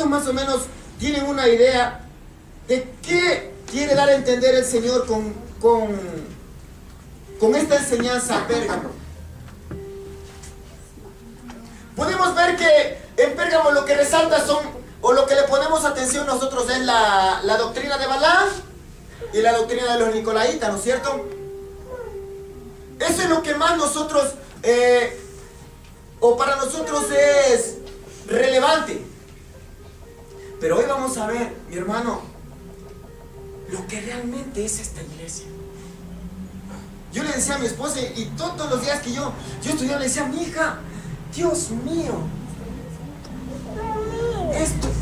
¿Cuántos más o menos tienen una idea de qué quiere dar a entender el Señor con esta enseñanza a Pérgamo? Podemos ver que en Pérgamo lo que resalta o lo que le ponemos atención nosotros es la doctrina de Balaam y la doctrina de los Nicolaitas, ¿no es cierto? Eso es lo que más nosotros, o para nosotros es relevante. Pero hoy vamos a ver, mi hermano, lo que realmente es esta iglesia. Yo le decía a mi esposa, y todos los días que yo estudiaba, le decía: mi hija, Dios mío,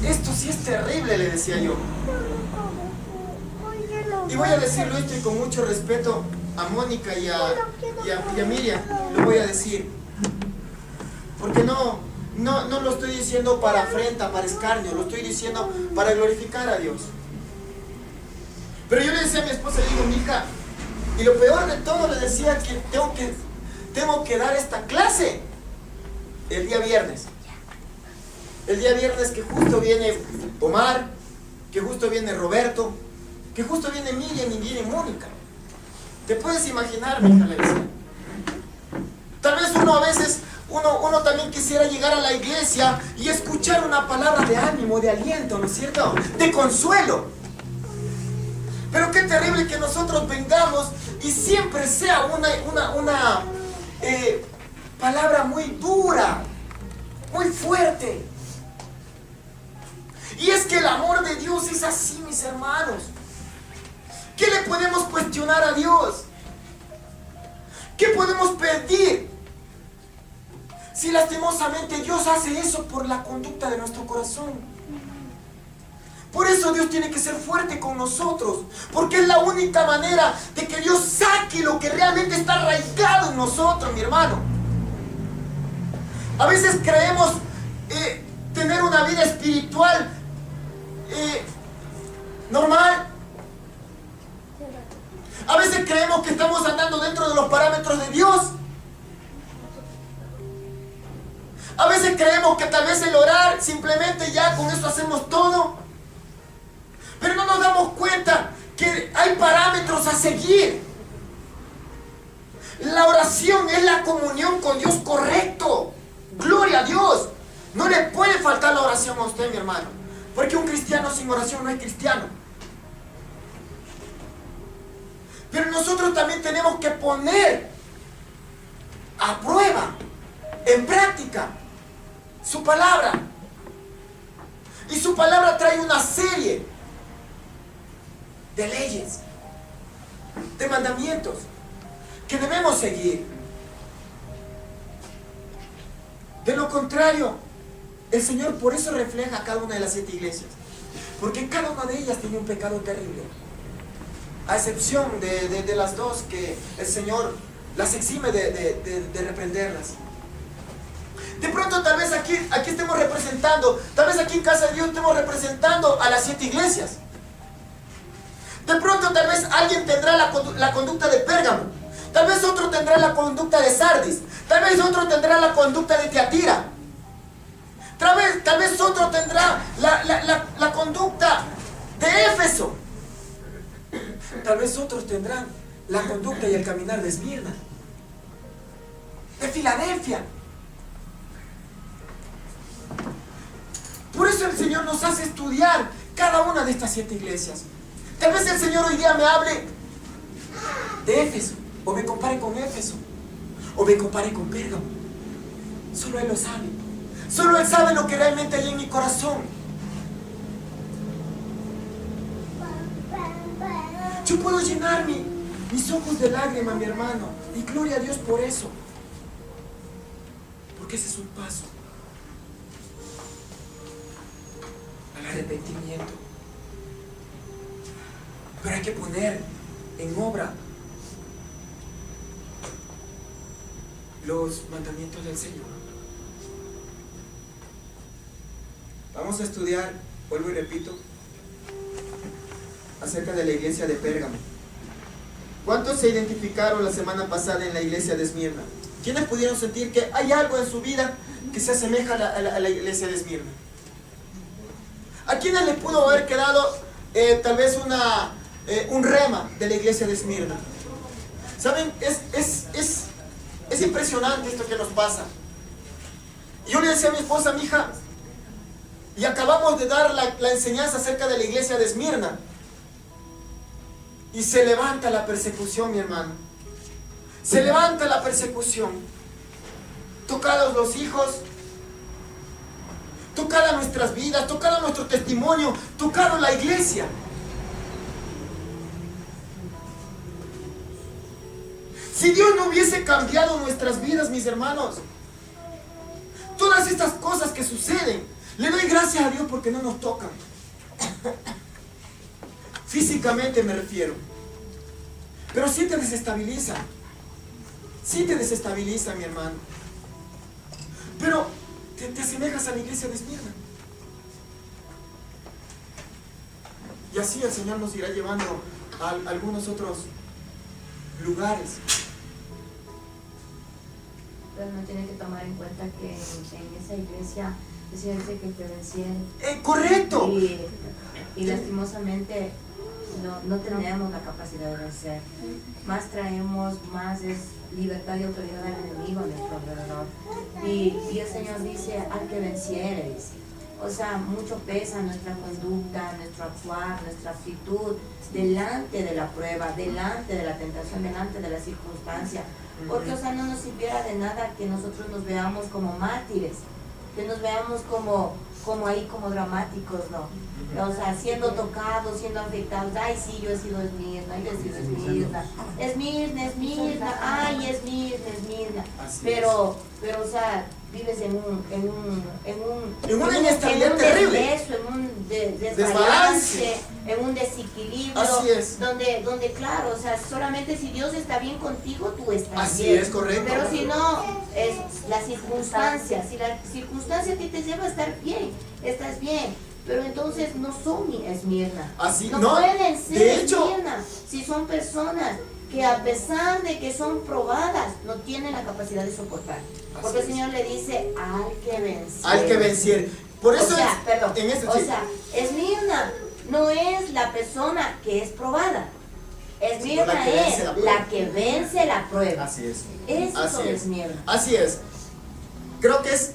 esto sí es terrible, le decía yo. Y voy a decirlo esto, y con mucho respeto a Mónica y a Miriam, lo voy a decir. Porque no lo estoy diciendo para afrenta, para escarnio, lo estoy diciendo para glorificar a Dios. Pero yo le decía a mi esposa, le digo: mi hija, y lo peor de todo, le decía que tengo que dar esta clase el día viernes. El día viernes que justo viene Omar, que justo viene Roberto, que justo viene Miriam y viene Mónica. ¿Te puedes imaginar, mi hija? Le decía. Tal vez uno a veces, uno también quisiera llegar a la iglesia y escuchar una palabra de ánimo, de aliento, ¿no es cierto? De consuelo. Pero qué terrible que nosotros vengamos y siempre sea una palabra muy dura, muy fuerte. Y es que el amor de Dios es así, mis hermanos. ¿Qué le podemos cuestionar a Dios? ¿Qué podemos pedir? Si lastimosamente Dios hace eso por la conducta de nuestro corazón. Por eso Dios tiene que ser fuerte con nosotros, porque es la única manera de que Dios saque lo que realmente está arraigado en nosotros, mi hermano. A veces creemos tener una vida espiritual normal. A veces creemos que estamos andando dentro de los parámetros de Dios. A veces creemos que tal vez el orar, simplemente ya con eso hacemos todo. Pero no nos damos cuenta que hay parámetros a seguir. La oración es la comunión con Dios correcto. Gloria a Dios. No le puede faltar la oración a usted, mi hermano. Porque un cristiano sin oración no es cristiano. Pero nosotros también tenemos que poner a prueba, en práctica, su palabra. Y su palabra trae una serie de leyes, de mandamientos que debemos seguir. De lo contrario, el Señor por eso refleja a cada una de las 7 iglesias, porque cada una de ellas tiene un pecado terrible, a excepción de las 2 que el Señor las exime de reprenderlas. De pronto tal vez aquí estemos representando, tal vez aquí en Casa de Dios estemos representando a las 7 iglesias. De pronto tal vez alguien tendrá la conducta de Pérgamo, tal vez otro tendrá la conducta de Sardis, tal vez otro tendrá la conducta de Tiatira, tal vez otro tendrá la conducta de Éfeso, tal vez otros tendrán la conducta y el caminar de Esmirna, de Filadelfia. Por eso el Señor nos hace estudiar cada una de estas 7 iglesias. Tal vez el Señor hoy día me hable de Éfeso, o me compare con Éfeso, o me compare con Pérgamo. Solo Él lo sabe. Solo Él sabe lo que realmente hay en mi corazón. Yo puedo llenar mis ojos de lágrimas, mi hermano, y gloria a Dios por eso. Porque ese es un paso al arrepentimiento. Pero hay que poner en obra los mandamientos del Señor. Vamos a estudiar, vuelvo y repito, acerca de la iglesia de Pérgamo. ¿Cuántos se identificaron la semana pasada en la iglesia de Esmirna? ¿Quiénes pudieron sentir que hay algo en su vida que se asemeja a la iglesia de Esmirna? ¿A quiénes les pudo haber quedado tal vez un rema de la iglesia de Esmirna? ¿Saben? Es impresionante esto que nos pasa. Yo le decía a mi esposa, mi hija, y acabamos de dar la enseñanza acerca de la iglesia de Esmirna, y se levanta la persecución, mi hermano. Se levanta la persecución. Tocados los hijos, tocada nuestras vidas, tocado nuestro testimonio, tocado la iglesia. Si Dios no hubiese cambiado nuestras vidas, mis hermanos, todas estas cosas que suceden, le doy gracias a Dios porque no nos tocan. Físicamente me refiero. Pero sí te desestabiliza. Sí te desestabiliza, mi hermano. Pero te asemejas a la iglesia de Esmirna. Y así el Señor nos irá llevando a algunos otros lugares. Pero no tiene que tomar en cuenta que en esa iglesia es gente que te venciera. ¡Correcto! Y lastimosamente no tenemos la capacidad de vencer. Más traemos, más es libertad y autoridad al enemigo a nuestro alrededor. Y el Señor dice, al que venciere, dice. O sea, mucho pesa nuestra conducta, nuestro actuar, nuestra actitud delante de la prueba, delante de la tentación, delante de la circunstancia. Porque, o sea, no nos sirviera de nada que nosotros nos veamos como mártires, que nos veamos como ahí, como dramáticos, ¿no? O sea, siendo tocados, siendo afectados. Ay, sí, yo he sido Esmirna, yo he sido Esmirna. Esmirna, ay, Esmirna. Pero, o sea, vives en una inestabilidad terrible, en un desbalance, en un desequilibrio. Así es. Donde claro, o sea, solamente si Dios está bien contigo, tú estás así bien. Así es, correcto. Pero si no, es la circunstancia. Si la circunstancia a ti te lleva a estar bien, estás bien. Pero entonces no son Esmirna. Así no pueden ser de hecho, Esmirna si son personas que a pesar de que son probadas, no tienen la capacidad de soportar. Porque el Señor le dice, al que venciere. Al que venciere. Por eso Esmirna no es la persona que es probada. Esmirna es la que vence la prueba. Así es. Eso es Esmirna. Así es. Creo que es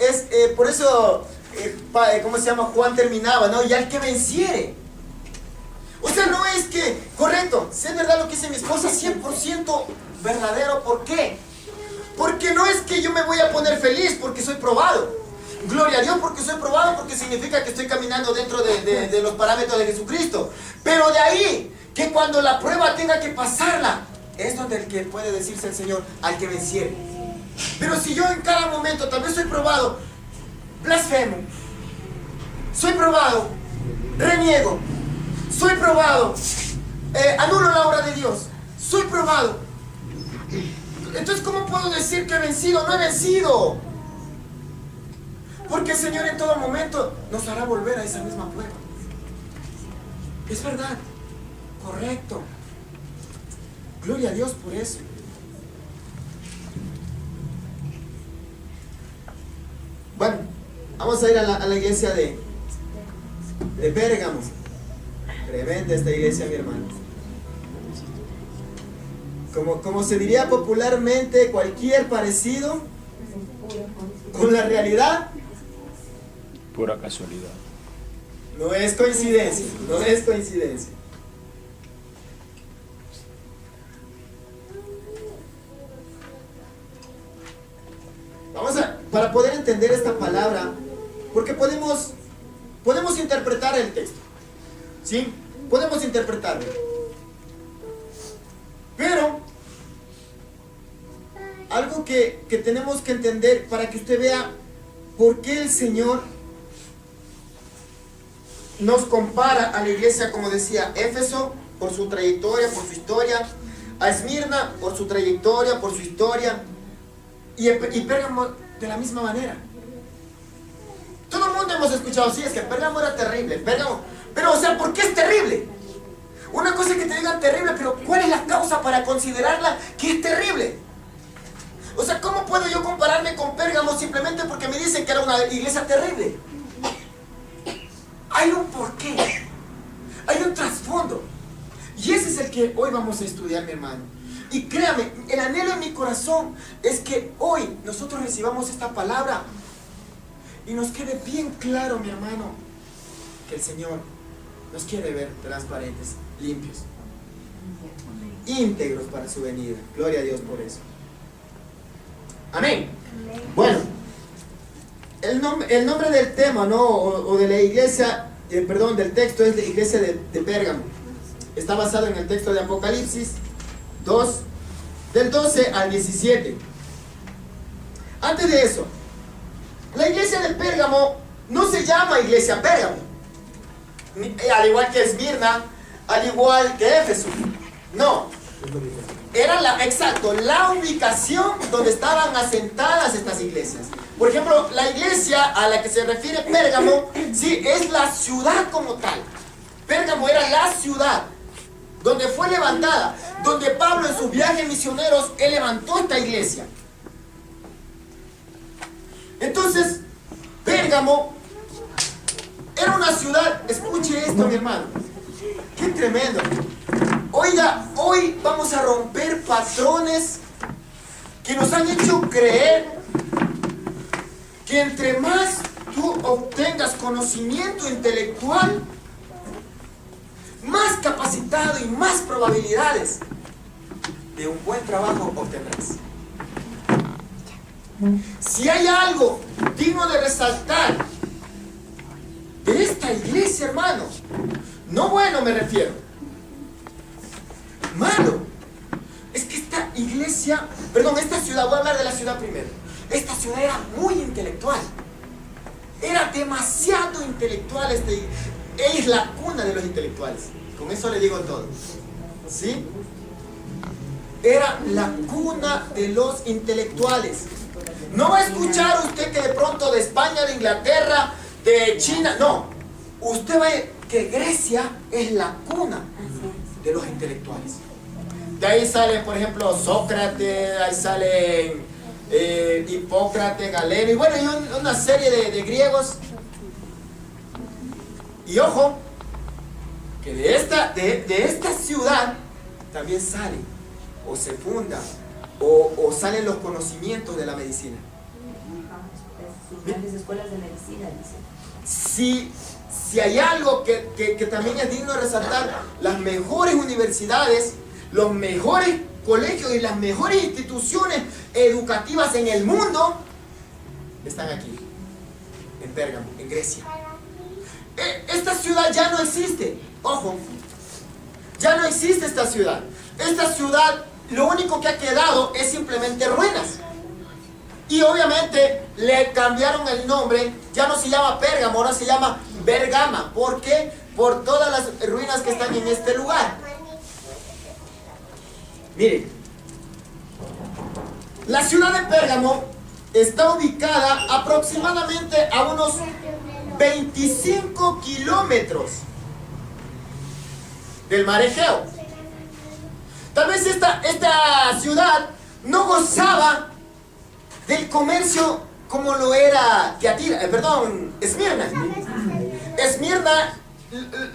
por eso, ¿cómo se llama? Juan terminaba, ¿no? Y al que venciere. O sea, no es que, correcto, si es verdad lo que dice mi esposa, 100% verdadero. ¿Por qué? Porque no es que yo me voy a poner feliz porque soy probado. Gloria a Dios porque soy probado, porque significa que estoy caminando dentro de los parámetros de Jesucristo. Pero de ahí, que cuando la prueba tenga que pasarla, es donde el que puede decirse el Señor, al que venciere. Pero si yo en cada momento tal vez soy probado, blasfemo, soy probado, reniego, soy probado, anulo la obra de Dios, soy probado. Entonces, ¿cómo puedo decir que he vencido? No he vencido. Porque el Señor en todo momento nos hará volver a esa misma prueba. Es verdad, correcto. Gloria a Dios por eso. Bueno, vamos a ir a la iglesia de Pérgamo. Tremenda esta iglesia, mi hermano. Como se diría popularmente, cualquier parecido con la realidad pura casualidad. No es coincidencia, no es coincidencia. Para poder entender esta palabra, porque podemos interpretar el texto, ¿sí? Podemos interpretarlo. Pero algo que tenemos que entender para que usted vea por qué el Señor nos compara a la iglesia, como decía, Éfeso por su trayectoria, por su historia, a Esmirna por su trayectoria, por su historia, y Pérgamo de la misma manera. Todo el mundo hemos escuchado, sí, es que Pérgamo era terrible, pero o sea, ¿por qué es terrible? Una cosa es que te digan terrible, pero ¿cuál es la causa para considerarla que es terrible? O sea, ¿cómo puedo yo compararme con Pérgamo simplemente porque me dicen que era una iglesia terrible? hay un porqué, hay un trasfondo. Y ese es el que hoy vamos a estudiar, mi hermano. Y créame, el anhelo en mi corazón es que hoy nosotros recibamos esta palabra y nos quede bien claro, mi hermano, que el Señor nos quiere ver transparentes, limpios, íntegros para su venida. Gloria a Dios por eso. Amén. Bueno, el nombre del tema, ¿no? O de la iglesia, perdón, del texto es la iglesia de Pérgamo. Está basado en el texto de Apocalipsis 2, del 12 al 17. Antes de eso, la iglesia de Pérgamo no se llama iglesia Pérgamo, al igual que Esmirna, al igual que Éfeso. No, era la ubicación donde estaban asentadas estas iglesias. Por ejemplo, la iglesia a la que se refiere Pérgamo, sí, es la ciudad como tal. Pérgamo era la ciudad donde fue levantada, donde Pablo en sus viajes misioneros, él levantó esta iglesia. Entonces, Pérgamo era una ciudad, escuche esto, mi hermano, qué tremendo. Oiga, hoy vamos a romper patrones que nos han hecho creer que entre más tú obtengas conocimiento intelectual, más capacitado y más probabilidades de un buen trabajo obtendrás. Si hay algo digno de resaltar de esta iglesia, hermano, no bueno me refiero, malo, es que esta iglesia, perdón, esta ciudad, voy a hablar de la ciudad primero. Esta ciudad era muy intelectual, era demasiado intelectual. Es la cuna de los intelectuales, con eso le digo todo, ¿sí? Era la cuna de los intelectuales. No va a escuchar usted que de pronto de España, de Inglaterra, de China, no. Usted va a ver que Grecia es la cuna de los intelectuales. De ahí salen, por ejemplo, Sócrates, ahí salen Hipócrates, Galeno, y bueno, hay una serie de griegos. Y ojo, que de esta ciudad también sale, o se funda, o salen los conocimientos de la medicina. Sus grandes escuelas de medicina, dice. Si hay algo que también es digno de resaltar, las mejores universidades, los mejores colegios y las mejores instituciones educativas en el mundo están aquí, en Pérgamo, en Grecia. Esta ciudad ya no existe, ojo, ya no existe esta ciudad. Esta ciudad, lo único que ha quedado es simplemente ruinas. Y obviamente le cambiaron el nombre, ya no se llama Pérgamo, ahora se llama Bergama. ¿Por qué? Por todas las ruinas que están en este lugar. Miren, la ciudad de Pérgamo está ubicada aproximadamente a unos 25 kilómetros del mar Egeo. Tal vez esta ciudad no gozaba del comercio como lo era Esmirna. Esmirna,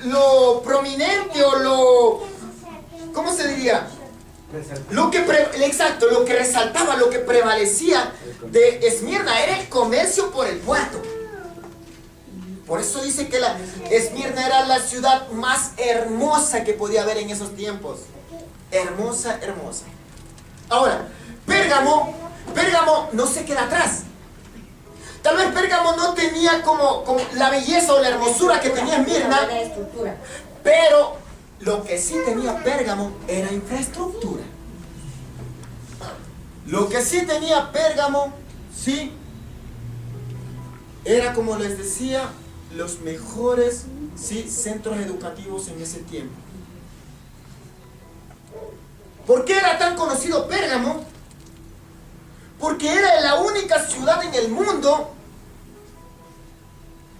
lo prominente o lo, ¿cómo se diría? Lo que resaltaba, lo que prevalecía de Esmirna era el comercio por el puerto. Por eso dice que Esmirna era la ciudad más hermosa que podía haber en esos tiempos. Hermosa, hermosa. Ahora, Pérgamo no se queda atrás. Tal vez Pérgamo no tenía como la belleza o la hermosura que tenía Esmirna, pero lo que sí tenía Pérgamo era infraestructura. Lo que sí tenía Pérgamo, sí, era, como les decía, los mejores, sí, centros educativos en ese tiempo. ¿Por qué era tan conocido Pérgamo? Porque era la única ciudad en el mundo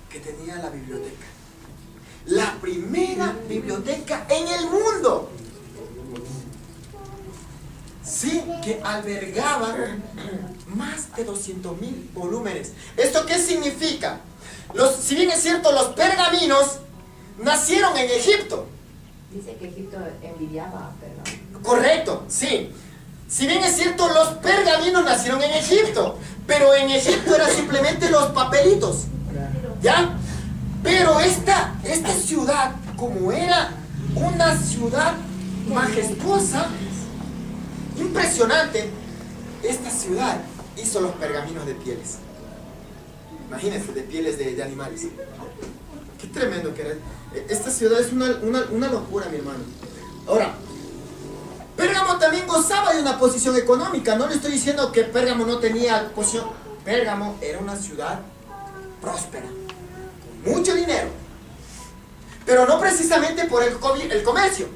que tenía la biblioteca. La primera biblioteca en el mundo. Sí, que albergaba más de 200,000 volúmenes. ¿Esto qué significa? Si bien es cierto, los pergaminos nacieron en Egipto. Dice que Egipto envidiaba, perdón. Correcto, sí. Si bien es cierto, los pergaminos nacieron en Egipto, pero en Egipto eran simplemente los papelitos, ¿ya? Pero esta ciudad, como era una ciudad majestuosa, impresionante, esta ciudad hizo los pergaminos de pieles. Imagínense, de pieles de animales. Qué tremendo que era. Esta ciudad es una locura, mi hermano. Ahora, Pérgamo también gozaba de una posición económica. No le estoy diciendo que Pérgamo no tenía posición. Pérgamo era una ciudad próspera, con mucho dinero, pero no precisamente por el comercio.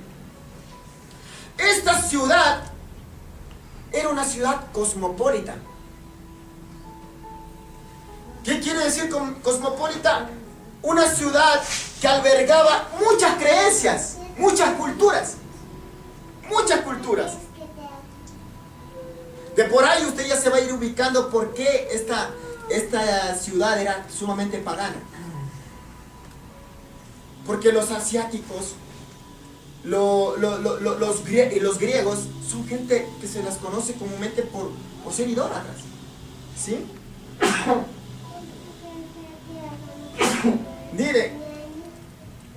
Esta ciudad era una ciudad cosmopolita. ¿Qué quiere decir cosmopolita? Una ciudad que albergaba muchas creencias, muchas culturas. Muchas culturas. De por ahí usted ya se va a ir ubicando por qué esta ciudad era sumamente pagana. Porque los asiáticos, los griegos, son gente que se las conoce comúnmente por ser idólatras. ¿Sí?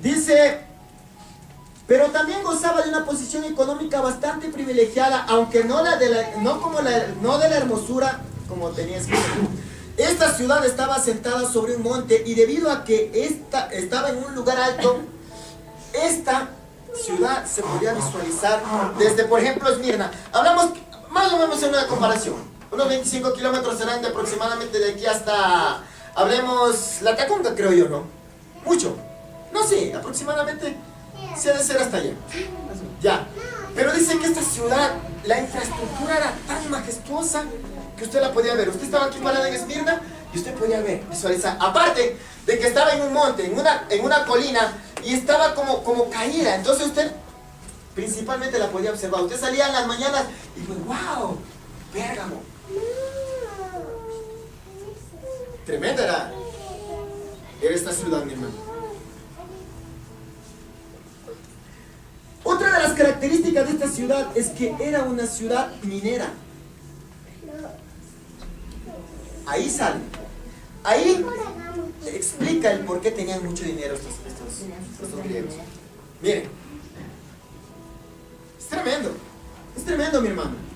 Dice, pero también gozaba de una posición económica bastante privilegiada, aunque no de la hermosura como tenía escrito. Esta ciudad estaba asentada sobre un monte y debido a que estaba en un lugar alto, esta ciudad se podía visualizar desde, por ejemplo, Esmirna. Hablamos más o menos en una comparación. Unos 25 kilómetros serán de aproximadamente de aquí hasta, hablemos, la Tacunga, creo yo, ¿no? Mucho. No sé, aproximadamente se ha de ser hasta allá. Ya. Pero dicen que esta ciudad, la infraestructura era tan majestuosa que usted la podía ver. Usted estaba aquí parado en Esmirna y usted podía ver, visualizar. Aparte de que estaba en un monte, en una colina, y estaba como caída. Entonces usted principalmente la podía observar. Usted salía en las mañanas y dijo, wow, Pérgamo. Tremenda era esta ciudad, mi hermano. Otra de las características de esta ciudad es que era una ciudad minera. Ahí sale. Ahí explica el por qué tenían mucho dinero estos griegos. Miren. Es tremendo, mi hermano.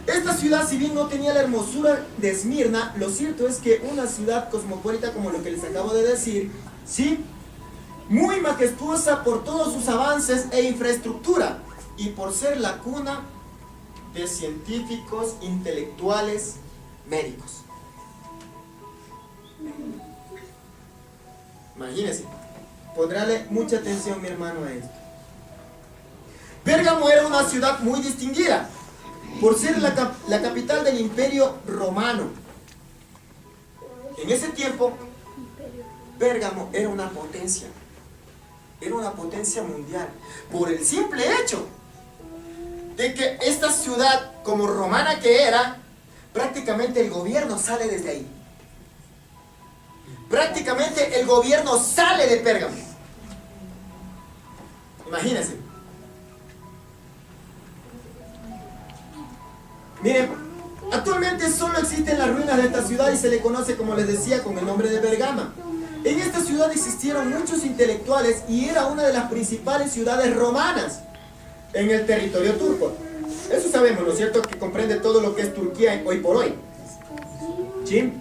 Esta ciudad, si bien no tenía la hermosura de Esmirna, lo cierto es que una ciudad cosmopolita como lo que les acabo de decir, ¿sí? Muy majestuosa por todos sus avances e infraestructura y por ser la cuna de científicos, intelectuales, médicos. Imagínense, pondrále mucha atención, mi hermano, a esto. Pérgamo era una ciudad muy distinguida por ser la capital del Imperio Romano. En ese tiempo, Pérgamo era una potencia mundial, por el simple hecho de que esta ciudad, como romana que era, prácticamente el gobierno sale desde ahí. Prácticamente el gobierno sale de Pérgamo. Imagínense. Miren, actualmente solo existen las ruinas de esta ciudad y se le conoce, como les decía, con el nombre de Bergama. En esta ciudad existieron muchos intelectuales y era una de las principales ciudades romanas en el territorio turco. Eso sabemos, ¿no es cierto? Que comprende todo lo que es Turquía hoy por hoy. ¿Sí?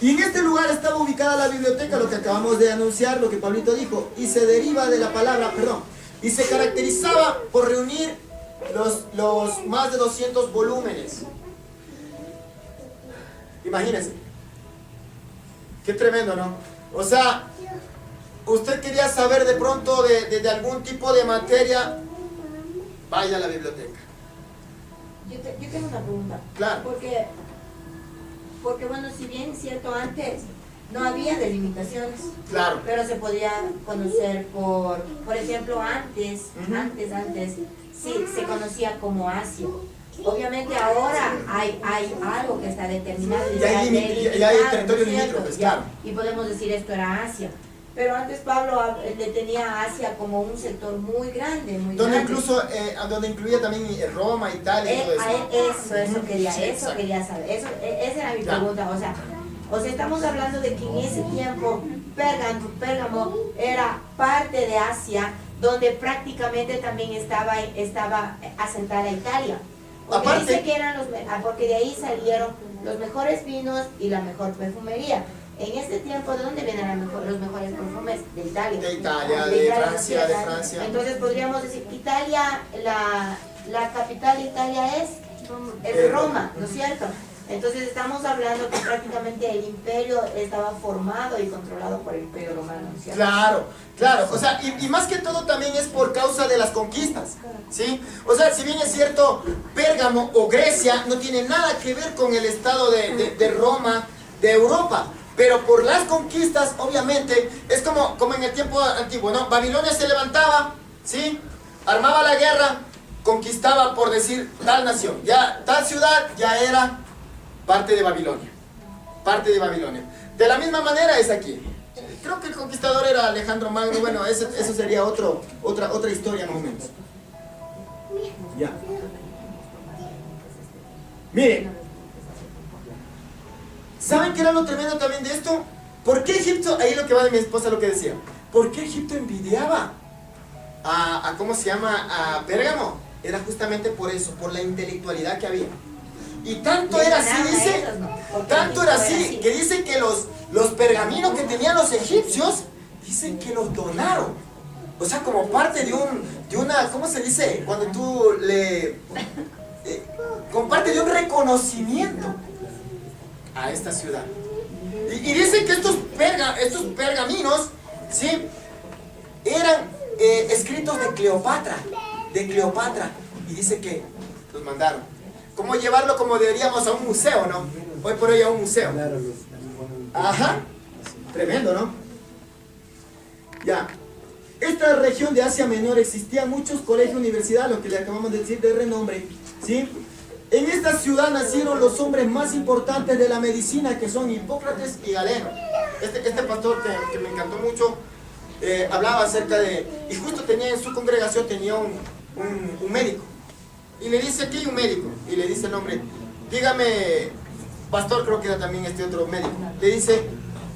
Y en este lugar estaba ubicada la biblioteca, lo que acabamos de anunciar, lo que Pablito dijo, y se deriva de la palabra, y se caracterizaba por reunir los más de 200 volúmenes. Imagínense. Qué tremendo, ¿no? O sea, usted quería saber de pronto de algún tipo de materia, vaya a la biblioteca. Yo tengo una pregunta. Claro. Porque bueno, si bien es cierto, antes no había delimitaciones. Claro. Pero se podía conocer por ejemplo, antes, sí, se conocía como Asia. Obviamente ahora hay algo que está determinado. Y hay territorio ¿no es cierto? limítrofes, claro. Y podemos decir esto era Asia. Pero antes Pablo le tenía a Asia como un sector muy grande, muy Donde grande. incluso, donde incluía también Roma, Italia y todo eso. Eso quería, Sí, eso exacto. quería saber. Esa era mi Ya. pregunta. O sea, estamos hablando de que en ese tiempo Pérgamo era parte de Asia, donde prácticamente también estaba asentada Italia. Porque Aparte- dice que eran porque de ahí salieron los mejores vinos y la mejor perfumería. En este tiempo, ¿de dónde vienen los mejores perfumes? De Italia. De Italia, de Francia, de Francia. Entonces podríamos decir, Italia, la capital de Italia es Roma, ¿no es cierto? Entonces estamos hablando que prácticamente el imperio estaba formado y controlado por el imperio romano, ¿no es cierto? Claro, claro, o sea, y más que todo también es por causa de las conquistas, ¿sí? O sea, si bien es cierto, Pérgamo o Grecia no tiene nada que ver con el estado de Roma, de Europa, pero por las conquistas, obviamente, es como en el tiempo antiguo, ¿no? Babilonia se levantaba, ¿sí? Armaba la guerra, conquistaba, por decir, tal nación, ya tal ciudad ya era parte de Babilonia, parte de Babilonia. De la misma manera es aquí. Creo que el conquistador era Alejandro Magno. Bueno, eso sería otra historia más o menos. Ya. Miren, ¿saben qué era lo tremendo también de esto? ¿Por qué Egipto, ahí lo que va de mi esposa lo que decía, ¿por qué Egipto envidiaba a ¿cómo se llama? A Pérgamo? Era justamente por eso, por la intelectualidad que había. Y tanto era así, dice, tanto era así, que dicen que los pergaminos que tenían los egipcios, dicen que los donaron. O sea, como parte de una, ¿cómo se dice? Cuando tú como parte de un reconocimiento a esta ciudad. Y dicen que estos pergaminos, ¿sí? Eran escritos de Cleopatra, y dice que los mandaron. ¿Cómo llevarlo como diríamos a un museo, no? Hoy por hoy a un museo. Ajá. Tremendo, ¿no? Ya. Esta región de Asia Menor existían muchos colegios, universidades, lo que le acabamos de decir de renombre, ¿sí? En esta ciudad nacieron los hombres más importantes de la medicina, que son Hipócrates y Galeno. Este pastor que me encantó mucho, hablaba acerca de, y justo tenía en su congregación, tenía un médico. Y le dice, aquí hay un médico, y le dice el hombre, dígame, pastor, creo que era también este otro médico, le dice,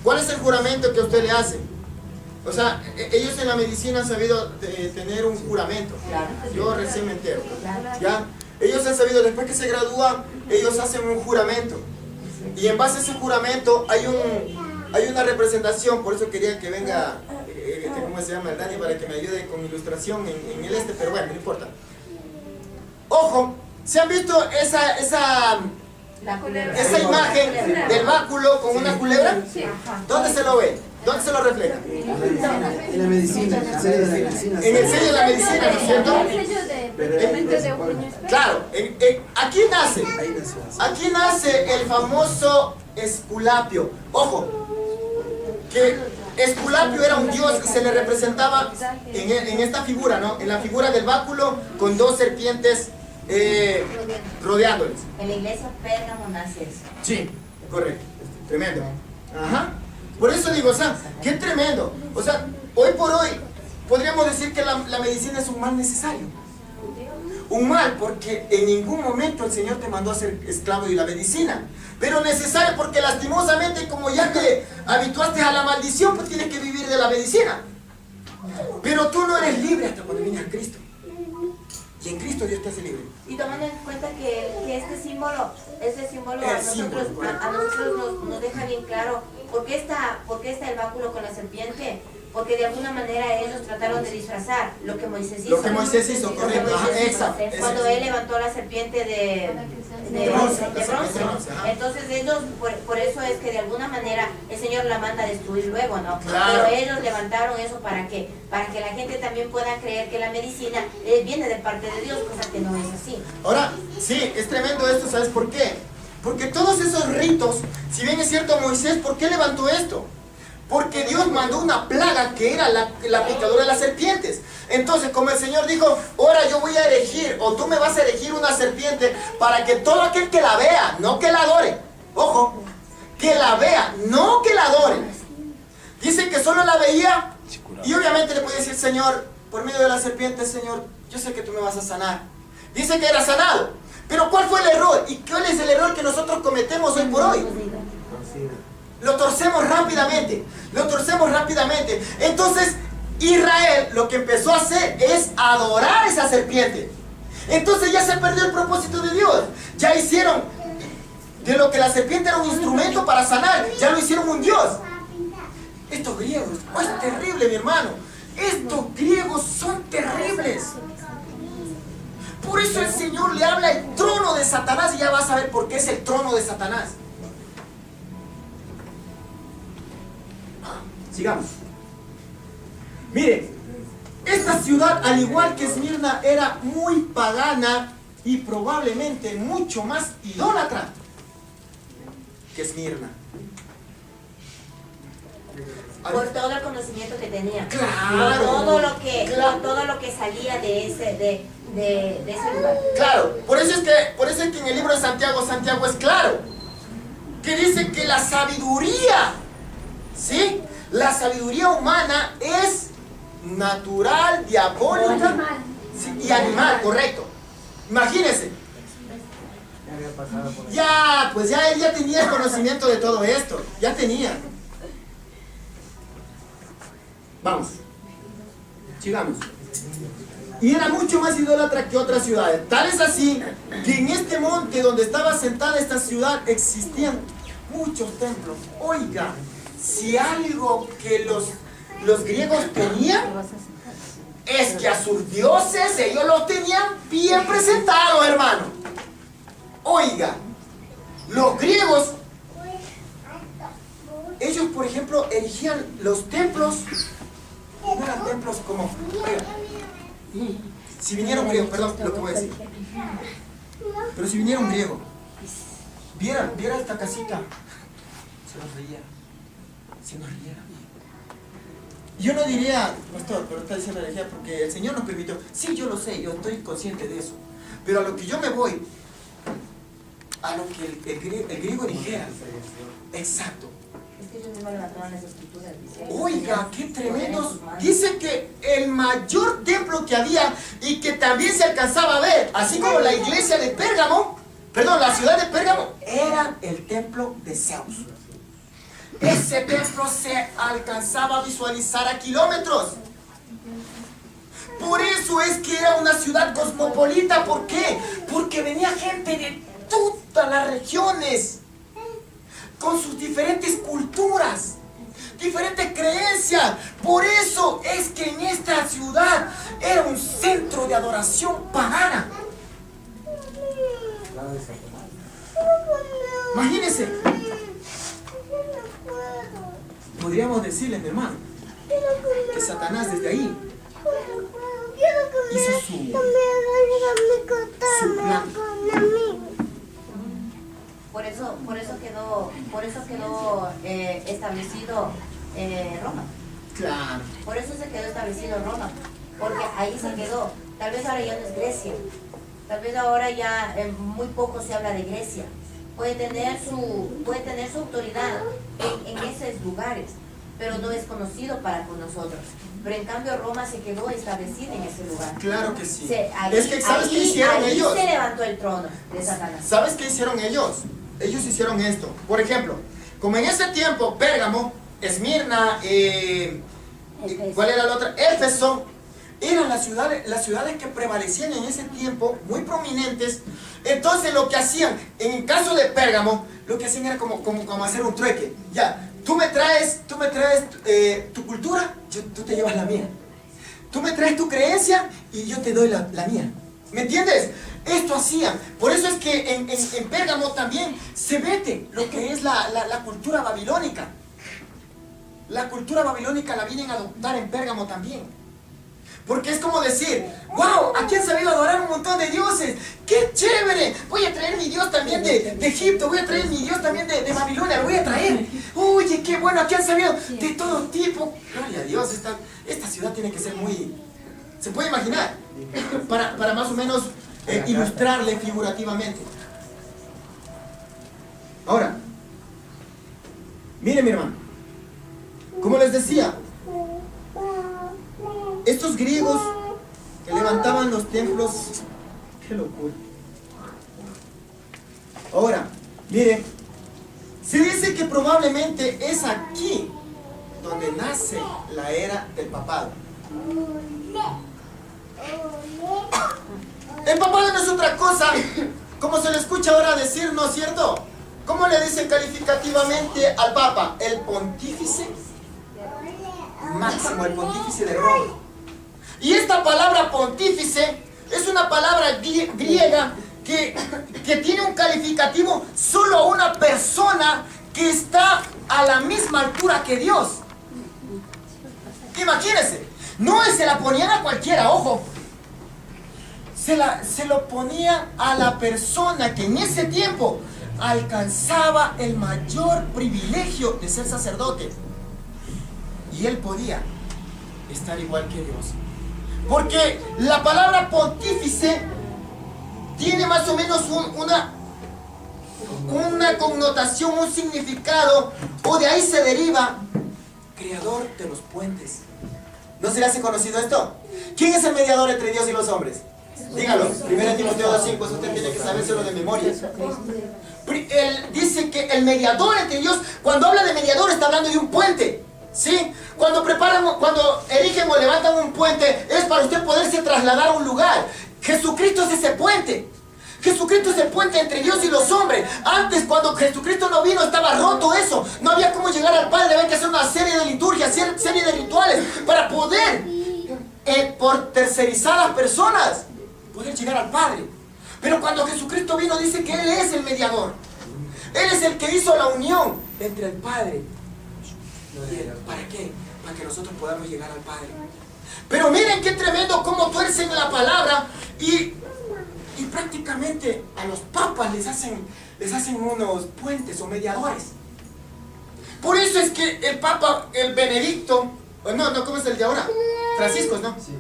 ¿cuál es el juramento que usted le hace? O sea, ellos en la medicina han sabido tener un juramento. Yo recién me entero, ¿ya? Ellos han sabido, después que se gradúan, ellos hacen un juramento. Y en base a ese juramento hay una representación, por eso quería que venga, ¿cómo se llama? El Dani, para que me ayude con ilustración en el pero bueno, no importa. Ojo, ¿se han visto esa imagen del báculo con una culebra? ¿Dónde se lo ve? ¿Dónde se lo refleja? En la medicina, en el sello de la medicina. En el sello de la medicina, ¿no es cierto? Claro, aquí nace el famoso Esculapio. Ojo, que Esculapio era un dios y se le representaba en esta figura, ¿no? En la figura del báculo con dos serpientes rodeándoles. En la iglesia Pérgamo nace eso. Sí, correcto. Tremendo. Ajá. Por eso digo, o sea, qué tremendo. O sea, hoy por hoy podríamos decir que la medicina es un mal necesario. Un mal porque en ningún momento el Señor te mandó a ser esclavo de la medicina. Pero necesario porque lastimosamente, como ya te habituaste a la maldición, pues tienes que vivir de la medicina. Pero tú no eres libre hasta cuando vienes a Cristo. Y en Cristo Dios te hace libre. Y tomando en cuenta que este símbolo a nosotros nos deja bien claro por qué está el báculo con la serpiente. Porque de alguna manera ellos trataron de disfrazar lo que Moisés hizo. Lo que Moisés hizo, correcto. Ajá, exacto. Cuando él levantó la serpiente de bronce. Entonces ellos, por eso es que de alguna manera el Señor la manda a destruir luego, ¿no? Claro. Pero ellos levantaron eso para que la gente también pueda creer que la medicina viene de parte de Dios, cosa que no es así. Ahora, sí, es tremendo esto, ¿sabes por qué? Porque todos esos ritos, si bien es cierto Moisés, ¿por qué levantó esto? Porque Dios mandó una plaga que era la picadura de las serpientes. Entonces, como el Señor dijo, ahora yo voy a erigir, o tú me vas a erigir una serpiente para que todo aquel que la vea, no que la adore, ojo, que la vea, no que la adore. Dice que solo la veía y obviamente le puede decir, Señor, por medio de la serpiente, Señor, yo sé que tú me vas a sanar. Dice que era sanado. Pero ¿cuál fue el error? ¿Y cuál es el error que nosotros cometemos hoy por hoy? Lo torcemos rápidamente. Lo torcemos rápidamente. Entonces, Israel lo que empezó a hacer es adorar esa serpiente. Entonces ya se perdió el propósito de Dios. Ya hicieron de lo que la serpiente era un instrumento para sanar, ya lo hicieron un Dios. Estos griegos, oh, es terrible, mi hermano. Estos griegos son terribles. Por eso el Señor le habla el trono de Satanás y ya vas a ver por qué es el trono de Satanás. Sigamos. Mire, esta ciudad, al igual que Esmirna, era muy pagana y probablemente mucho más idólatra que Esmirna. Por todo el conocimiento que tenía. Claro. Por todo lo que salía de ese lugar. Claro, por eso es que en el libro de Santiago es claro, que dice que la sabiduría, ¿sí? La sabiduría humana es natural, diabólica y animal, correcto. Imagínense. Ya, pues ya él ya tenía el conocimiento de todo esto, ya tenía. Vamos, sigamos. Y era mucho más idólatra que otras ciudades. Tal es así que en este monte donde estaba sentada esta ciudad existían muchos templos. Oiga, si algo que los griegos tenían es que a sus dioses ellos los tenían bien presentados, hermano. Oiga, los griegos, ellos por ejemplo erigían los templos. No eran templos como... Oiga, si viniera un griego, perdón lo que voy a decir, pero si viniera un griego, viera esta casita, se nos riera. Yo no diría, pastor, pero está diciendo herejía porque el Señor nos permitió. Sí, yo lo sé, yo estoy consciente de eso, pero a lo que yo me voy, a lo que el griego dijera. Exacto. Oiga, qué tremendo. Dice que el mayor templo que había y que también se alcanzaba a ver, así como la iglesia de Pérgamo, perdón, la ciudad de Pérgamo, era el templo de Zeus. Ese templo se alcanzaba a visualizar a kilómetros. Por eso es que era una ciudad cosmopolita. ¿Por qué? Porque venía gente de todas las regiones, con sus diferentes culturas, diferentes creencias. Por eso es que en esta ciudad era un centro de adoración pagana. Imagínense. Podríamos decirle, mi hermano, que Satanás desde ahí hizo su plan. Por eso quedó establecido Roma. Claro. Por eso se quedó establecido Roma. Porque ahí se quedó. Tal vez ahora ya no es Grecia. Tal vez ahora ya muy poco se habla de Grecia. Puede tener su autoridad en esos lugares, pero no es conocido para con nosotros. Pero en cambio Roma se quedó establecida en ese lugar. Claro que sí. Es que ¿sabes qué hicieron ellos? Se levantó el trono de Satanás. ¿Sabes qué hicieron ellos? Ellos hicieron esto. Por ejemplo, como en ese tiempo Pérgamo, Esmirna, ¿cuál era la otra? Éfeso, eran las ciudades que prevalecían en ese tiempo, muy prominentes. Entonces lo que hacían, en el caso de Pérgamo, lo que hacían era como hacer un trueque. Ya, tú me traes tu cultura, tú te llevas la mía. Tú me traes tu creencia y yo te doy la mía. ¿Me entiendes? Esto hacían. Por eso es que en Pérgamo también se mete lo que es la cultura babilónica. La cultura babilónica la vienen a adoptar en Pérgamo también. Porque es como decir, wow, aquí han sabido adorar un montón de dioses. ¡Qué chévere! Voy a traer mi Dios también de Egipto, voy a traer mi Dios también de Babilonia, lo voy a traer. Oye, qué bueno, aquí han sabido de todo tipo. Gloria a Dios, esta ciudad tiene que ser muy ¿Se puede imaginar? Para más o menos ilustrarle figurativamente. Ahora, miren mi hermano, como les decía, estos griegos que levantaban los templos, qué locura. Ahora, miren, se dice que probablemente es aquí donde nace la era del papado. El papado no es otra cosa, como se le escucha ahora decir, ¿no es cierto? ¿Cómo le dicen calificativamente al papa? El pontífice máximo, el pontífice de Roma. Y esta palabra pontífice es una palabra griega que tiene un calificativo solo a una persona que está a la misma altura que Dios. Imagínense, no se la ponían a cualquiera, ojo. Se lo ponía a la persona que en ese tiempo alcanzaba el mayor privilegio de ser sacerdote. Y él podía estar igual que Dios. Porque la palabra pontífice tiene más o menos una connotación, un significado, o de ahí se deriva creador de los puentes. ¿No se le hace conocido esto? ¿Quién es el mediador entre Dios y los hombres? Dígalo, 1 Timoteo 2:5, eso usted tiene que sabérselo de memoria. Él dice que el mediador entre Dios, cuando habla de mediador está hablando de un puente. ¿Sí? Cuando erigen o levantan un puente, es para usted poderse trasladar a un lugar. Jesucristo es ese puente. Jesucristo es el puente entre Dios y los hombres. Antes, cuando Jesucristo no vino, estaba roto eso. No había cómo llegar al Padre. Había que hacer una serie de liturgias, serie de rituales para poder, por tercerizadas personas, poder llegar al Padre. Pero cuando Jesucristo vino, dice que Él es el mediador. Él es el que hizo la unión entre el Padre. ¿Para qué? Para que nosotros podamos llegar al Padre. Pero miren qué tremendo cómo tuercen la palabra y prácticamente a los papas les hacen unos puentes o mediadores. Por eso es que el papa, el Benedicto, ¿cómo es el de ahora? Francisco, ¿no? Sí.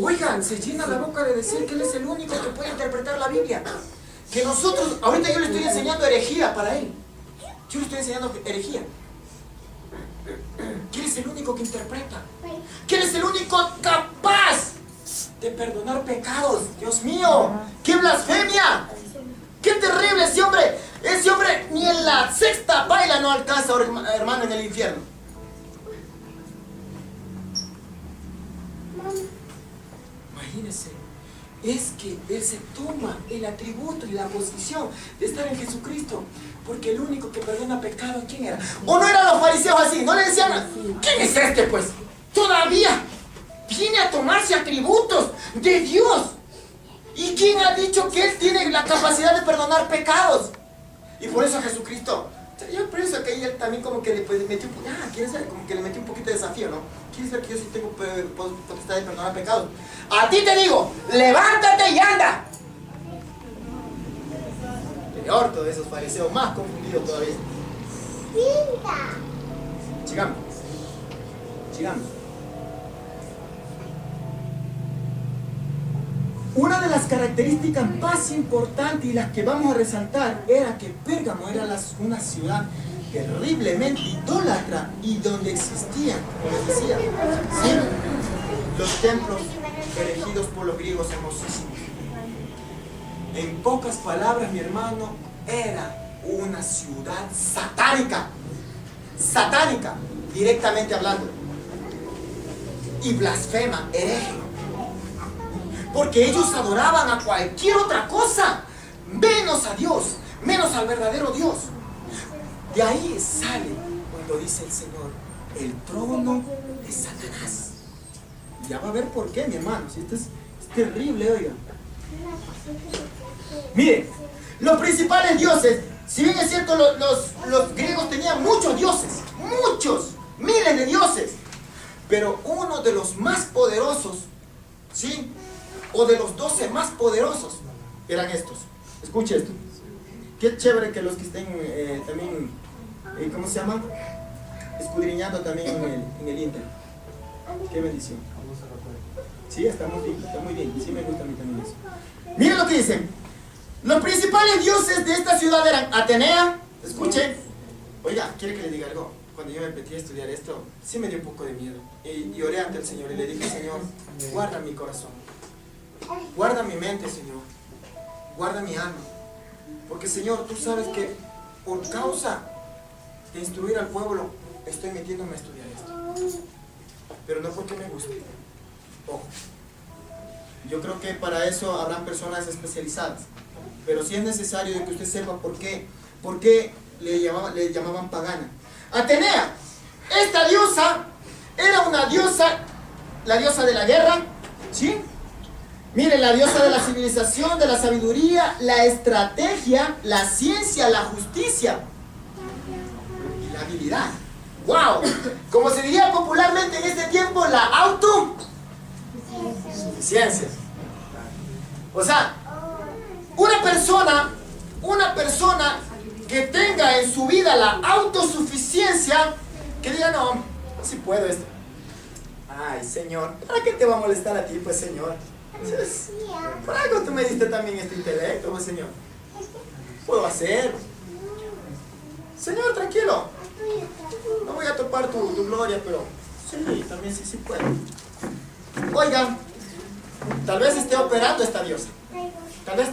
Oigan, se llena la boca de decir que él es el único que puede interpretar la Biblia. Que nosotros, ahorita yo le estoy enseñando herejía para él. Yo le estoy enseñando herejía. Que él es el único que interpreta. Que él es el único capaz de perdonar pecados. Dios mío, qué blasfemia. Qué terrible ese hombre. Ese hombre ni en la sexta baila no alcanza, hermano, en el infierno. Imagínense, es que él se toma el atributo y la posición de estar en Jesucristo, porque el único que perdona pecado, ¿quién era? ¿O no eran los fariseos así? ¿No le decían, quién es este pues? Todavía viene a tomarse atributos de Dios. ¿Y quién ha dicho que él tiene la capacidad de perdonar pecados? Y por eso a Jesucristo, yo pienso que él también como que le metió, quiere ser como que le metió un poquito de desafío, ¿no? ¿Quieres ver que yo sí tengo potestad de perdonar pecados? A ti te digo, levántate y anda. Peor todos esos fariseos, más confundidos todavía. Sigamos. Una de las características más importantes y las que vamos a resaltar era que Pérgamo era una ciudad terriblemente idólatra y donde existían, como les decía, ¿sí?, los templos erigidos por los griegos hermosísimos. En pocas palabras, mi hermano, era una ciudad satánica, directamente hablando, y blasfema, hereje. Porque ellos adoraban a cualquier otra cosa, menos a Dios, menos al verdadero Dios. De ahí sale cuando dice el Señor, el trono de Satanás. Ya va a ver por qué, mi hermano, si esto es terrible, oiga. Miren, los principales dioses, si bien es cierto, los griegos tenían muchos dioses, miles de dioses, pero uno de los más poderosos, ¿sí?, o de los 12 más poderosos, eran estos. Escuche esto. Qué chévere que los que estén también, ¿cómo se llama?, escudriñando también en el internet. Qué bendición. Sí, está muy bien. Sí me gusta a mí también eso. Miren lo que dicen. Los principales dioses de esta ciudad eran Atenea. Escuchen. Oiga, ¿quiere que le diga algo? Cuando yo me metí a estudiar esto, sí me dio un poco de miedo. Y oré ante el Señor y le dije, Señor, guarda mi corazón. Guarda mi mente, Señor. Guarda mi alma. Porque, Señor, tú sabes que por causa de instruir al pueblo, estoy metiéndome a estudiar esto. Pero no porque me guste. Ojo. Yo creo que para eso habrán personas especializadas. Pero sí es necesario de que usted sepa por qué le llamaban pagana. Atenea, esta diosa era una diosa, la diosa de la guerra, ¿sí? Miren, la diosa de la civilización, de la sabiduría, la estrategia, la ciencia, la justicia y la habilidad. ¡Wow! Como se diría popularmente en este tiempo, la autosuficiencia. O sea, una persona que tenga en su vida la autosuficiencia, que diga, no, sí puedo esto. Ay, Señor, ¿para qué te va a molestar a ti, pues, Señor? Por algo tú me diste también este intelecto, pues, Señor. Puedo hacer. Señor, tranquilo. No voy a topar tu gloria, pero sí, también sí puedo. Oigan, tal vez esté operando esta diosa. Tal vez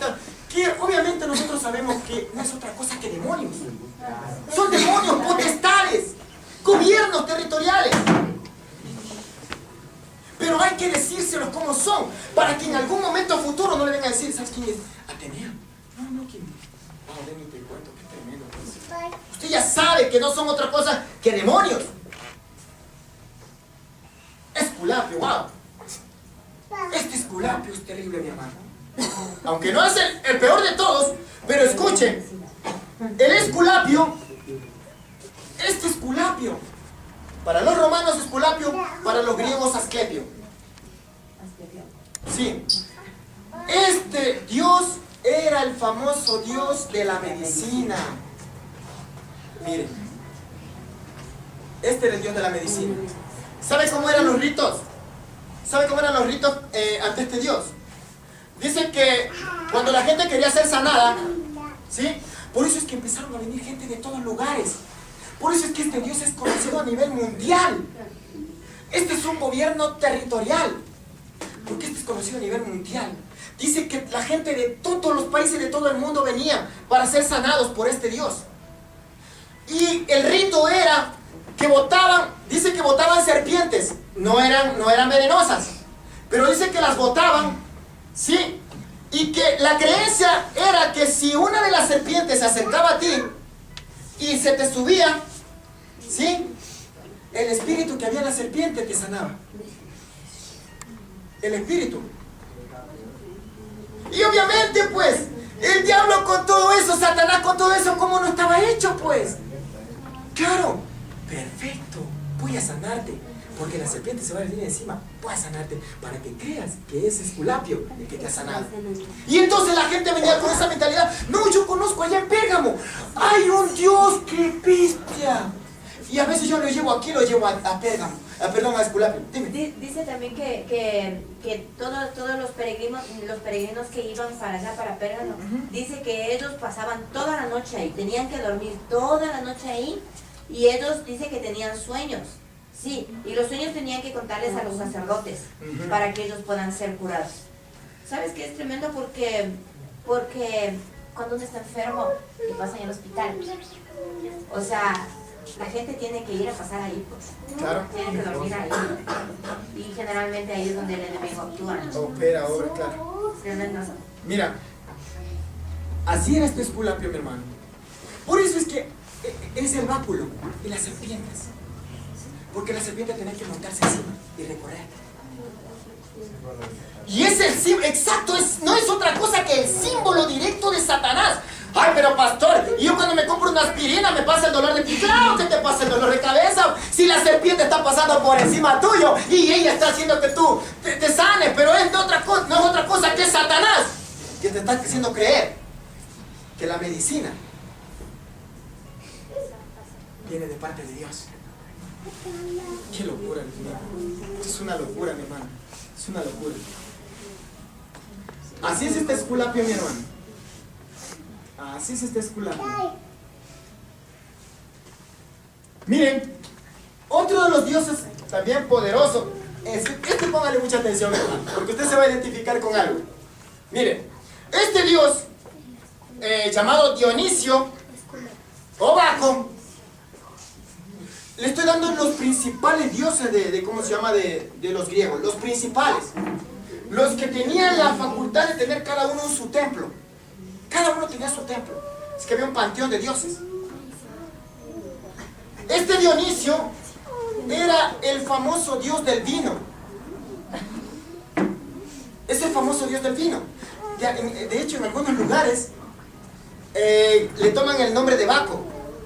que obviamente nosotros sabemos que no es otra cosa que demonios. Son demonios potestades, gobiernos territoriales. Pero hay que decírselos como son, para que en algún momento futuro no le vengan a decir, ¿sabes quién es? Atenea. No, ¿quién es? Oh, de mí te cuento, qué tremendo. Usted ya sabe que no son otra cosa que demonios. Esculapio, wow. Este Esculapio es terrible, mi hermano. Aunque no es el peor de todos, pero escuchen, el Esculapio, este Esculapio, para los romanos Esculapio, para los griegos Asclepio. Sí, este dios era el famoso dios de la medicina. Miren, este era el dios de la medicina. ¿Sabe cómo eran los ritos? ¿Sabe cómo eran los ritos ante este dios? Dicen que cuando la gente quería ser sanada, ¿sí? Por eso es que empezaron a venir gente de todos lugares. Por eso es que este dios es conocido a nivel mundial. Este es un gobierno territorial. Porque este es conocido a nivel mundial. Dice que la gente de todos los países de todo el mundo venían para ser sanados por este dios. Y el rito era que botaban, dice que botaban serpientes. No eran venenosas, pero dice que las botaban, ¿sí? Y que la creencia era que si una de las serpientes se acercaba a ti y se te subía, ¿sí? El espíritu que había en la serpiente te sanaba. El espíritu. Y obviamente, pues, el diablo con todo eso, Satanás con todo eso, ¿cómo no estaba hecho, pues? Claro, perfecto, voy a sanarte. Porque la serpiente se va a venir encima. Voy a sanarte para que creas que es Esculapio el que te ha sanado. Y entonces la gente venía con esa mentalidad. No, yo conozco allá en Pérgamo. Hay un Dios que bestia. Y a veces yo lo llevo aquí, lo llevo a Pérgamo. Perdón, a Esculapio. Dime. Dice también que todos los peregrinos que iban para allá, para Pérgamo, dice que ellos pasaban toda la noche ahí. Tenían que dormir toda la noche ahí. Y ellos dice que tenían sueños. Sí, y los sueños tenían que contarles a los sacerdotes para que ellos puedan ser curados. ¿Sabes qué es tremendo? Porque cuando uno está enfermo y pasa en el hospital, o sea, la gente tiene que ir a pasar ahí, pues. Claro. Tiene que dormir ahí. Y generalmente ahí es donde el enemigo actúa. Opera, obra, claro. Tremendo. Mira, así era este Esculapio, mi hermano. Por eso es que es el báculo y las serpientes. Porque la serpiente tenía que montarse encima y recorrer. Y es el símbolo, exacto, no es otra cosa que el símbolo directo de Satanás. Ay, pero pastor, y yo cuando me compro una aspirina me pasa el dolor de cabeza. Claro que te pasa el dolor de cabeza. Si la serpiente está pasando por encima tuyo y ella está haciendo que tú te sanes, pero no es otra cosa que Satanás que te está haciendo creer que la medicina viene de parte de Dios. Qué locura, Dios mío. Es una locura, mi hermano. Es una locura. Así es este Esculapio, mi hermano. Así es este Esculapio. Miren, otro de los dioses también poderoso. Este póngale mucha atención, mi hermano, porque usted se va a identificar con algo. Miren, este dios llamado Dionisio o Baco, le estoy dando los principales dioses de ¿cómo se llama? De los griegos, los principales. Los que tenían la facultad de tener cada uno en su templo. Cada uno tenía su templo. Es que había un panteón de dioses. Este Dionisio era el famoso dios del vino. Es el famoso dios del vino. De hecho, en algunos lugares le toman el nombre de Baco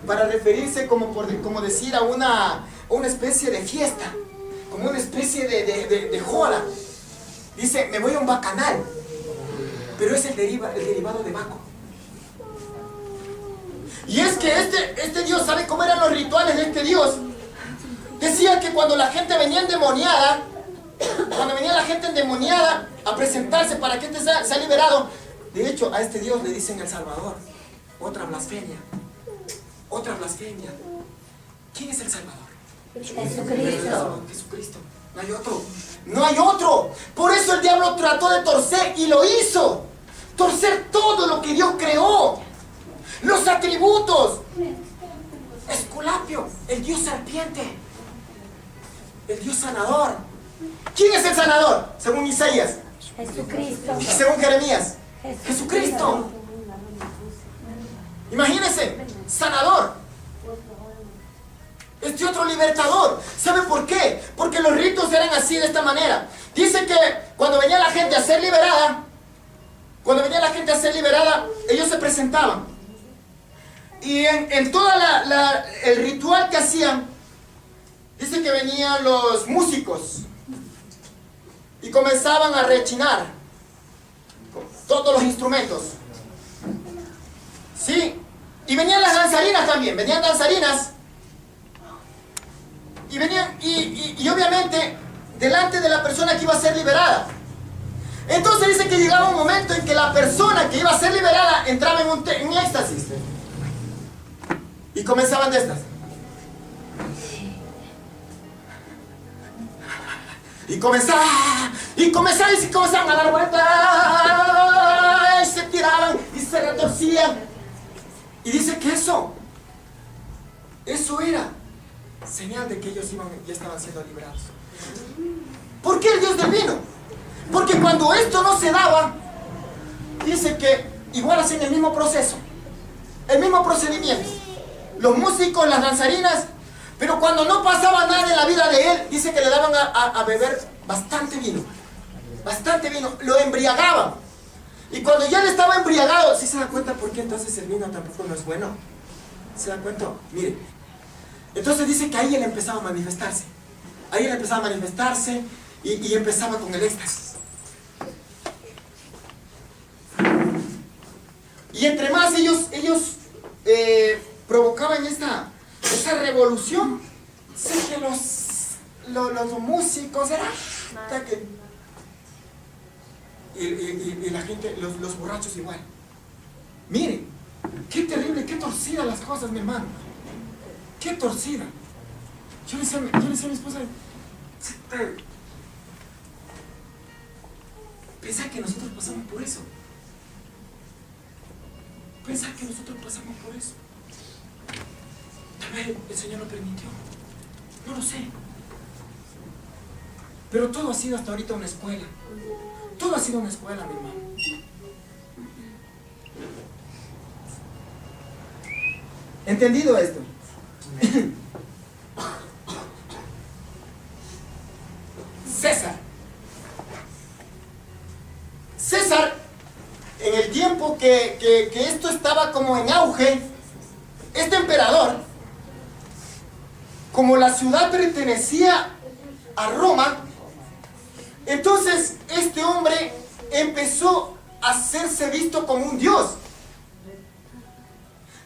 para referirse como decir a una especie de fiesta, como una especie de joda. Dice, me voy a un bacanal, pero es el derivado de Baco. Y es que este dios, ¿sabe cómo eran los rituales de este dios? Decía que cuando la gente venía endemoniada, a presentarse para que este sea liberado, de hecho a este dios le dicen el Salvador. Otra blasfemia. Otra blasfemia. ¿Quién es el Salvador? Jesucristo. Jesucristo. No hay otro. No hay otro. Por eso el diablo trató de torcer y lo hizo. Torcer todo lo que Dios creó. Los atributos. Esculapio, el dios serpiente. El dios sanador. ¿Quién es el sanador? Según Isaías. Jesucristo. Según Jeremías. Jesucristo. Imagínense, sanador. Este otro libertador. ¿Sabe por qué? Porque los ritos eran así, de esta manera. Dice que cuando venía la gente a ser liberada, ellos se presentaban. Y en todo el ritual que hacían, dice que venían los músicos y comenzaban a rechinar con todos los instrumentos. ¿Sí? Y venían las danzarinas también, venían danzarinas. Y venían, y obviamente, delante de la persona que iba a ser liberada. Entonces dice que llegaba un momento en que la persona que iba a ser liberada entraba en éxtasis. Y comenzaban de estas. Y comenzaban a dar vueltas. Y se tiraban y se retorcían. Y dice que eso era señal de que ellos ya estaban siendo liberados. ¿Por qué el dios del vino? Porque cuando esto no se daba, dice que igual hacían el mismo proceso, el mismo procedimiento. Los músicos, las danzarinas, pero cuando no pasaba nada en la vida de él, dice que le daban a beber bastante vino, lo embriagaban. Y cuando ya él estaba embriagado, ¿sí se da cuenta por qué entonces el vino tampoco no es bueno? ¿Se da cuenta? Mire, entonces dice que ahí él empezaba a manifestarse. Y empezaba con el éxtasis. Y entre más ellos provocaban esa revolución, sé que los músicos eran y la gente, los borrachos igual. Miren, qué terrible, qué torcida las cosas, mi hermano. Qué torcida. Yo le decía a mi esposa, pensar que nosotros pasamos por eso. Tal vez el Señor lo permitió. No lo sé. Pero todo ha sido hasta ahorita una escuela. Todo ha sido una escuela, mi hermano. ¿Entendido esto? César, en el tiempo que esto estaba como en auge, este emperador, como la ciudad pertenecía a Roma, entonces este hombre empezó a hacerse visto como un dios.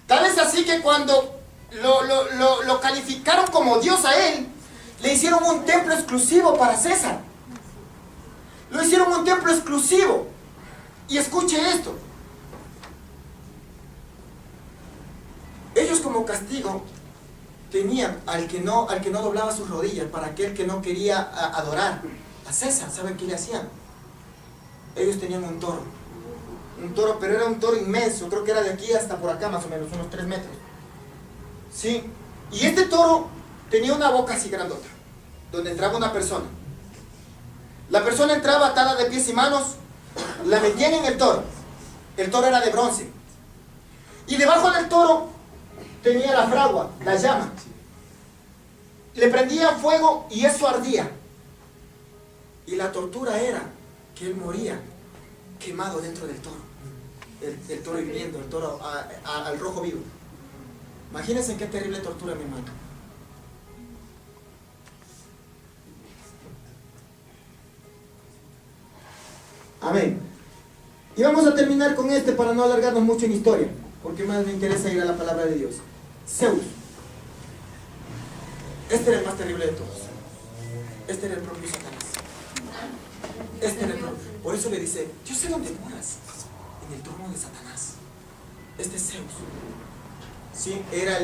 Tal es así que cuando lo calificaron como Dios a él, le hicieron un templo exclusivo para César. Lo hicieron un templo exclusivo. Y escuche esto. Ellos como castigo tenían al que no doblaba sus rodillas, para aquel que no quería adorar a César. ¿Saben qué le hacían? Ellos tenían un toro, pero era un toro inmenso, creo que era de aquí hasta por acá más o menos, unos 3 metros. ¿Sí? Y este toro tenía una boca así grandota, donde entraba una persona. La persona entraba atada de pies y manos, la metían en el toro era de bronce. Y debajo del toro tenía la fragua, la llama. Le prendían fuego y eso ardía. Y la tortura era que él moría quemado dentro del toro. El toro hirviendo, el toro al rojo vivo. Imagínense qué terrible tortura, mi hermano. Amén. Y vamos a terminar con este para no alargarnos mucho en historia, porque más me interesa ir a la palabra de Dios. Zeus. Este era el más terrible de todos. Este era el propio Satanás. Este era el propio. Por eso le dice, yo sé dónde moras, en el trono de Satanás. Este es Zeus. ¿Sí? Era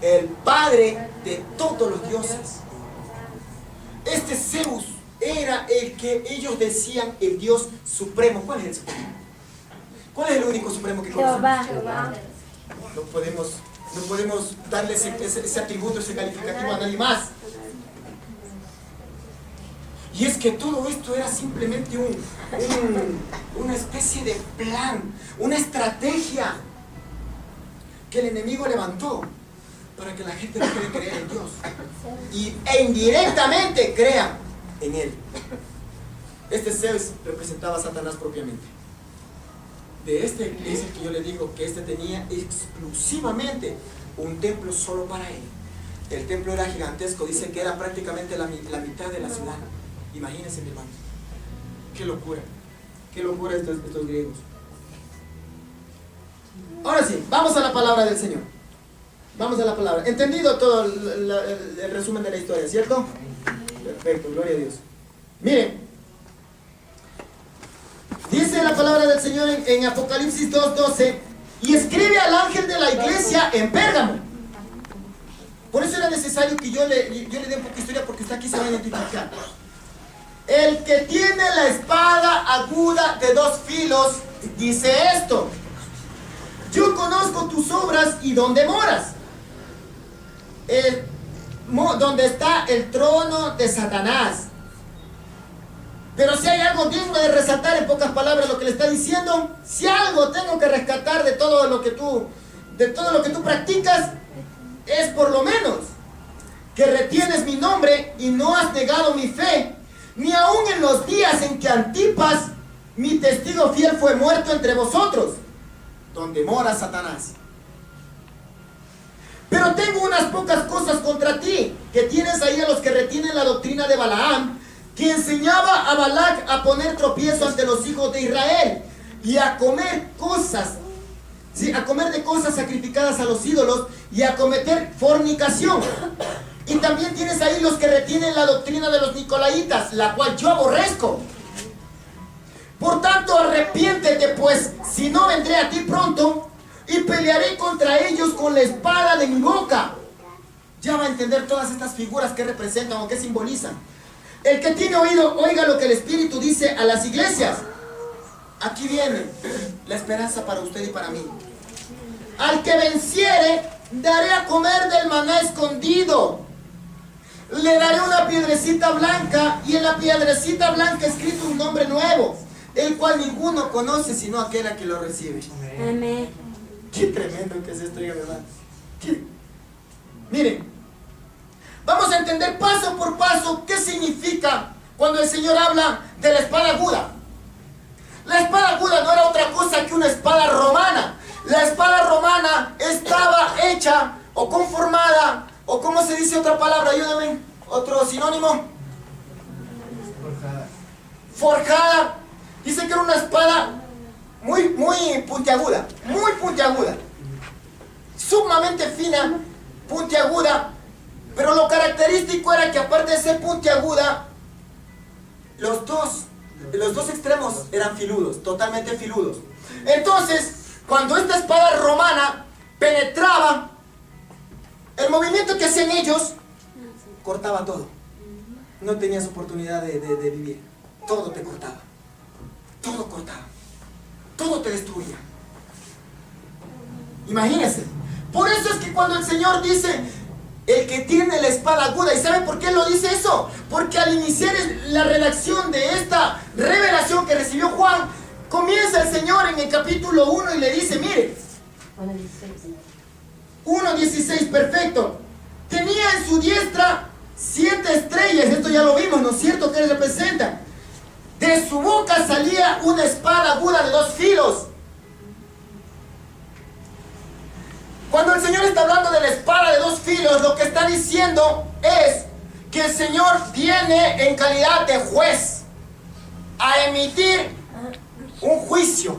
el padre de todos los dioses. Este Zeus era el que ellos decían el Dios supremo. ¿Cuál es el supremo? ¿Cuál es el único supremo que conocemos? Jehová. No podemos darle ese atributo, ese calificativo a nadie más. Y es que todo esto era simplemente una especie de plan, una estrategia que el enemigo levantó para que la gente no quiera creer en Dios e indirectamente crea en él. Este Zeus representaba a Satanás propiamente. De este es el que yo le digo que este tenía exclusivamente un templo solo para él. El templo era gigantesco, dice que era prácticamente la mitad de la ciudad. Imagínense, mi hermano. Qué locura estos griegos. Ahora sí, vamos a la palabra del Señor. Vamos a la palabra. ¿Entendido todo el resumen de la historia, cierto? Perfecto, gloria a Dios. Miren, dice la palabra del Señor en Apocalipsis 2:12, y escribe al ángel de la iglesia en Pérgamo. Por eso era necesario que yo le dé un poco de historia, porque usted aquí se va a identificar. El que tiene la espada aguda de 2 filos dice esto: yo conozco tus obras y dónde moras, donde está el trono de Satanás. Pero si hay algo digno de resaltar, en pocas palabras lo que le está diciendo, si algo tengo que rescatar de todo lo que tú practicas, es por lo menos que retienes mi nombre y no has negado mi fe, ni aun en los días en que Antipas, mi testigo fiel, fue muerto entre vosotros, donde mora Satanás. Pero tengo unas pocas cosas contra ti, que tienes ahí a los que retienen la doctrina de Balaam, que enseñaba a Balac a poner tropiezo ante los hijos de Israel y a comer cosas, ¿sí? A comer de cosas sacrificadas a los ídolos y a cometer fornicación. Y también tienes ahí los que retienen la doctrina de los nicolaitas, la cual yo aborrezco. Por tanto, arrepiéntete, pues, si no vendré a ti pronto y pelearé contra ellos con la espada de mi boca. Ya va a entender todas estas figuras que representan o que simbolizan. El que tiene oído, oiga lo que el Espíritu dice a las iglesias. Aquí viene la esperanza para usted y para mí. Al que venciere, daré a comer del maná escondido. Le daré una piedrecita blanca, y en la piedrecita blanca escrito un nombre nuevo, el cual ninguno conoce sino aquel a que lo recibe. Amén. Qué tremendo que es esto, ¿verdad? Miren, vamos a entender paso por paso qué significa cuando el Señor habla de la espada aguda. La espada aguda no era otra cosa que una espada romana. La espada romana estaba hecha o conformada, o ¿cómo se dice otra palabra? Ayúdame, otro sinónimo. Forjada. Dice que era una espada muy puntiaguda, sumamente fina, puntiaguda, pero lo característico era que aparte de ser puntiaguda, los dos extremos eran filudos, totalmente filudos. Entonces, cuando esta espada romana penetraba, el movimiento que hacían ellos cortaba todo. No tenías oportunidad de vivir. Todo te cortaba. Todo cortaba. Todo te destruía. Imagínense. Por eso es que cuando el Señor dice, el que tiene la espada aguda, ¿y saben por qué lo dice eso? Porque al iniciar la redacción de esta revelación que recibió Juan, comienza el Señor en el capítulo 1 y le dice, mire, 1:16, perfecto. Tenía en su diestra 7 estrellas, esto ya lo vimos, ¿no es cierto? ¿Qué representa? De su boca salía una espada aguda de 2 filos. Cuando el Señor está hablando de la espada de 2 filos, lo que está diciendo es que el Señor viene en calidad de juez a emitir un juicio.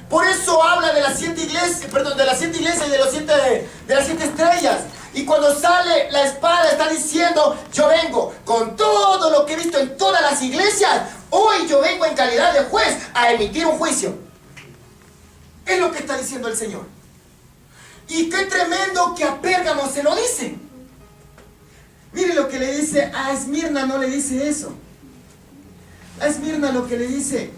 Por eso habla de las 7 iglesias, perdón, de las 7 iglesias y de las 7 estrellas. Y cuando sale la espada está diciendo, yo vengo con todo lo que he visto en todas las iglesias. Hoy yo vengo en calidad de juez a emitir un juicio. Es lo que está diciendo el Señor. Y qué tremendo que a Pérgamo se lo dice. Mire lo que le dice a Esmirna, no le dice eso. A Esmirna lo que le dice,